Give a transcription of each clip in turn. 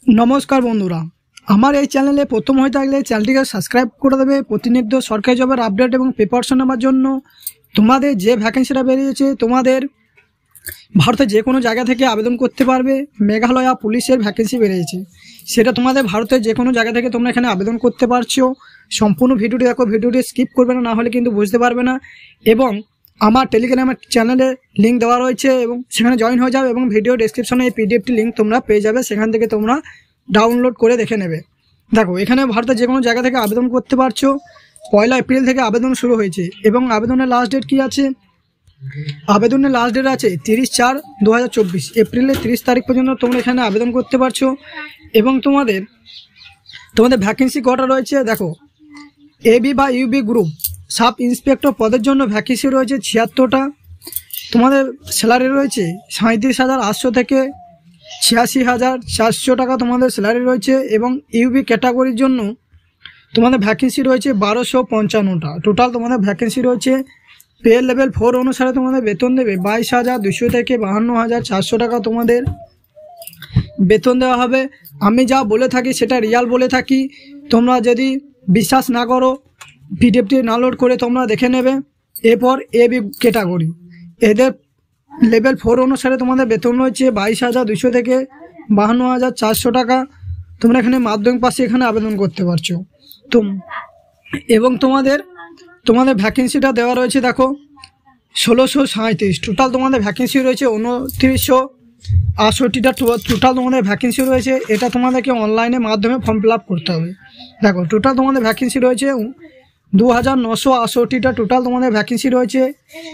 नमस्कार बंधुरा हमार এই চ্যানেলে প্রথম হয়ে থাকলে চ্যানেলটিকে সাবস্ক্রাইব করে দেবে। প্রতিনিয়ত সরকারি জবের আপডেট এবং প্রিপারেশন নেওয়ার জন্য তোমাদের যে ভ্যাকেন্সিটা বেরিয়েছে তোমাদের ভারতের যে কোনো জায়গা থেকে আবেদন করতে পারবে। মেঘালয় পুলিশের ভ্যাকেন্সি বেরিয়েছে, সেটা তোমাদের ভারতের যে কোনো জায়গা থেকে তোমরা এখানে আবেদন করতে পারছো। সম্পূর্ণ ভিডিওটি দেখো, ভিডিওটি স্কিপ করবে না, হলে কিন্তু বুঝতে পারবে না। এবং আমার টেলিগ্রামের চ্যানেলে লিঙ্ক দেওয়া রয়েছে এবং সেখানে জয়েন হয়ে যাবে এবং ভিডিও ডেসক্রিপশনে এই পিডিএফটি লিঙ্ক তোমরা পেয়ে যাবে, সেখান থেকে তোমরা ডাউনলোড করে দেখে নেবে। দেখো এখানে ভারতের যে কোনো জায়গা থেকে আবেদন করতে পারছো। 1 এপ্রিল থেকে আবেদন শুরু হয়েছে এবং আবেদনের লাস্ট ডেট কি আছে? আবেদনের লাস্ট ডেট আছে 30/4/2024। এপ্রিলের 30 তারিখ পর্যন্ত তোমরা এখানে আবেদন করতে পারছো। এবং তোমাদের ভ্যাকেন্সি কটা রয়েছে দেখো। এবি বা ইউবি গ্রুপ সাব ইন্সপেক্টর পদের জন্য ভ্যাকেন্সি রয়েছে 76টা। তোমাদের স্যালারি রয়েছে 37,800 থেকে 86,400 টাকা তোমাদের স্যালারি রয়েছে। এবং ইউবি ক্যাটাগরির জন্য তোমাদের ভ্যাকেন্সি রয়েছে 1255টা। টোটাল তোমাদের ভ্যাকেন্সি রয়েছে। পে লেভেল 4 অনুসারে তোমাদের বেতন দেবে 22,200 থেকে 52,400 টাকা তোমাদের বেতন দেওয়া হবে। আমি যা বলে থাকি সেটা রিয়াল বলে থাকি, তোমরা যদি বিশ্বাস না করো পিডিএফটি ডাউনলোড করে তোমরা দেখে নেবে। এরপর এবি ক্যাটাগরি, এদের লেভেল 4 অনুসারে তোমাদের বেতন রয়েছে 22,200 থেকে 52,400 টাকা। তোমরা এখানে মাধ্যমিক পাশে এখানে আবেদন করতে পারছো। তো এবং তোমাদের ভ্যাকেন্সিটা দেওয়া রয়েছে দেখো 1637। টোটাল তোমাদের ভ্যাকেন্সি রয়েছে 2968টা টোটাল তোমাদের ভ্যাকেন্সি রয়েছে। এটা তোমাদেরকে অনলাইনের মাধ্যমে ফর্ম ফিল আপ করতে হবে। দেখো টোটাল তোমাদের ভ্যাকেন্সি রয়েছে 2968টা টোটাল তোমাদের ভ্যাকেন্সি রয়েছে।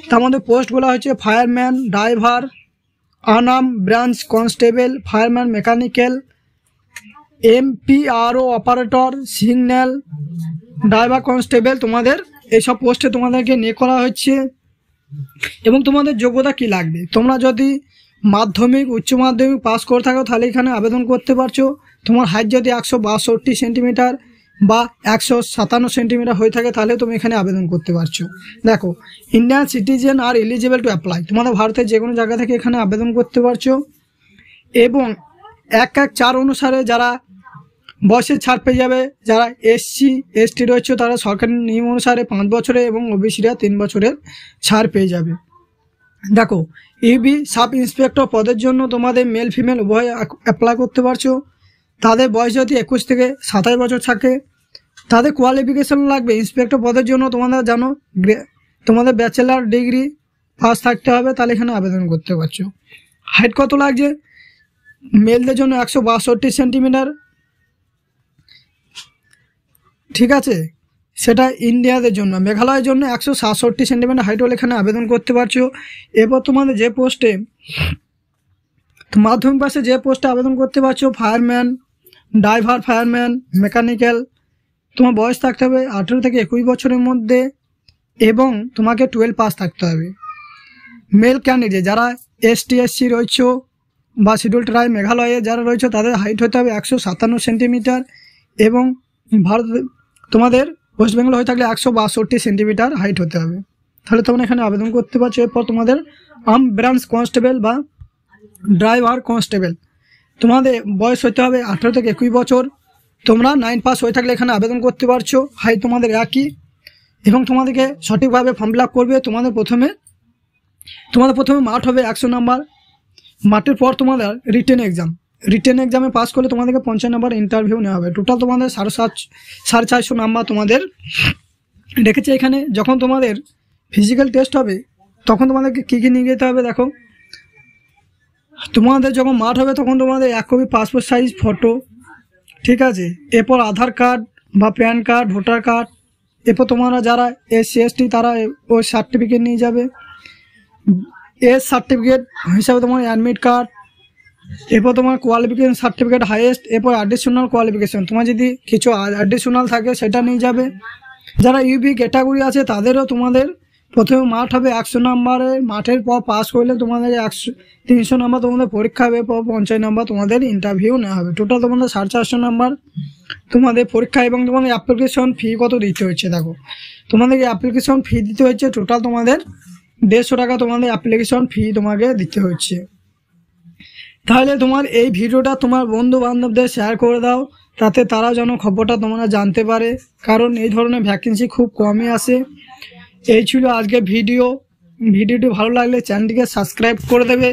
তার মধ্যে পোস্টগুলো হচ্ছে ফায়ারম্যান, ড্রাইভার, আনাম, branch constable, fireman mechanical, M P R O operator, signal, driver constable. তোমাদের এইসব পোস্টে তোমাদেরকে নিয়োগ করা হচ্ছে। এবং তোমাদের যোগ্যতা কি লাগবে? তোমরা যদি মাধ্যমিক উচ্চ মাধ্যমিক পাস করে থাকো তাহলে এখানে আবেদন করতে পারছো। তোমার হাইট যদি 162 সেন্টিমিটার বা 157 সেন্টিমিটার হয়ে থাকে তাহলে তুমি এখানে আবেদন করতে পারছো। দেখো Indian citizen are eligible to apply, তোমাদের ভারতের যে কোনো জায়গা থেকে এখানে আবেদন করতে পারছো। এবং 114 অনুসারে যারা বয়সের ছাড় পেয়ে যাবে, যারা এসসি এসটি রয়েছে তারা সরকারি নিয়ম অনুসারে 5 বছরে এবং ওবিসিরা 3 বছরের ছাড় পেয়ে যাবে। দেখো ইউবি সাব ইন্সপেক্টর পদের জন্য তোমাদের মেল ফিমেল উভয় অ্যাপ্লাই করতে পারছো। তাদের বয়স যদি 21 থেকে 27 বছর থাকে। তাদের কোয়ালিফিকেশন লাগবে ইন্সপেক্টর পদের জন্য তোমাদের জানো তোমাদের ব্যাচেলার ডিগ্রি পাস থাকতে হবে, তাহলে এখানে আবেদন করতে পারছো। হাইট কত লাগছে? মেলদের জন্য 162 সেন্টিমিটার, ঠিক আছে, সেটা ইন্ডিয়াদের জন্য। মেঘালয়ের জন্য 167 সেন্টিমিটার হাইট হলে এখানে আবেদন করতে পারছো। এরপর তোমাদের যে পোস্টে মাধ্যমিক পাশে যে পোস্টে আবেদন করতে পারছো ফায়ারম্যান, ড্রাইভার, ফায়ারম্যান মেকানিক্যাল, তোমার বয়স থাকতে হবে 18 থেকে 21 বছরের মধ্যে এবং তোমাকে 12 পাস থাকতে হবে। মেল ক্যান্ডিডেট যারা এসটি এসসি রয়েছে বা শিডিউল ট্রাইব মেঘালয়ে যারা রয়েছে তাদের হাইট হতে হবে 157 সেন্টিমিটার এবং ভারত তোমাদের ওয়েস্ট বেঙ্গল হয়ে থাকলে 162 সেন্টিমিটার হাইট হতে হবে, তাহলে তোমরা এখানে আবেদন করতে পারছো। এরপর তোমাদের ব্রাঞ্চ কনস্টেবল বা ড্রাইভার কনস্টেবল, তোমাদের বয়স হতে হবে 18 থেকে 21 বছর। তোমরা 9 পাস হয়ে থাকলে এখানে আবেদন করতে পারছো। হাইট তোমাদের একই এবং তোমাদেরকে সঠিকভাবে ফর্ম ফিল আপ করবে। তোমাদের প্রথমে মাঠ হবে 100 নাম্বার। মাঠের পর তোমাদের রিটেন এক্সামে পাস করলে তোমাদেরকে 50 নাম্বার ইন্টারভিউ নেওয়া হবে। টোটাল তোমাদের 450 নাম্বার তোমাদের রেখেছে এখানে। যখন তোমাদের ফিজিক্যাল টেস্ট হবে তখন তোমাদেরকে কী কী নিয়ে যেতে হবে দেখো। তোমাদের যখন মাঠ হবে তখন তোমাদের 1 কপি পাসপোর্ট সাইজ ফটো, ঠিক আছে। এরপর আধার কার্ড বা প্যান কার্ড, ভোটার কার্ড। এরপর তোমরা যারা এসসি এসটি তারা ওই সার্টিফিকেট নিয়ে যাবে। এজ সার্টিফিকেট হিসাবে তোমার অ্যাডমিট কার্ড। এরপর তোমার কোয়ালিফিকেশন সার্টিফিকেট হাইয়েস্ট। এরপর অ্যাডিশনাল কোয়ালিফিকেশন, তোমার যদি কিছু অ্যাডিশনাল থাকে সেটা নিয়ে যাবে। যারা ইউবি ক্যাটাগরি আছে তাদেরও তোমাদের প্রথমে মাঠ হবে 100 নাম্বারে। মাঠের পর পাস করলে তোমাদের 300 নাম্বার তোমাদের পরীক্ষা হবে, পর 50 নাম্বার তোমাদের ইন্টারভিউ নেওয়া হবে। টোটাল তোমাদের 450 নাম্বার তোমাদের পরীক্ষা। এবং তোমাদের অ্যাপ্লিকেশন ফি কত দিতে হচ্ছে দেখো। তোমাদেরকে অ্যাপ্লিকেশন ফি দিতে হচ্ছে টোটাল তোমাদের 150 টাকা তোমাদের অ্যাপ্লিকেশন ফি তোমাকে দিতে হচ্ছে। তাহলে তোমার এই ভিডিওটা তোমার বন্ধু বান্ধবদের শেয়ার করে দাও, তাতে তারা যেন খবরটা তোমরা জানতে পারে, কারণ এই ধরনের ভ্যাকেন্সি খুব কমই আসে। এই ছিল আজকে ভিডিওটি ভালো লাগলে চ্যানেলটিকে সাবস্ক্রাইব করে দেবে।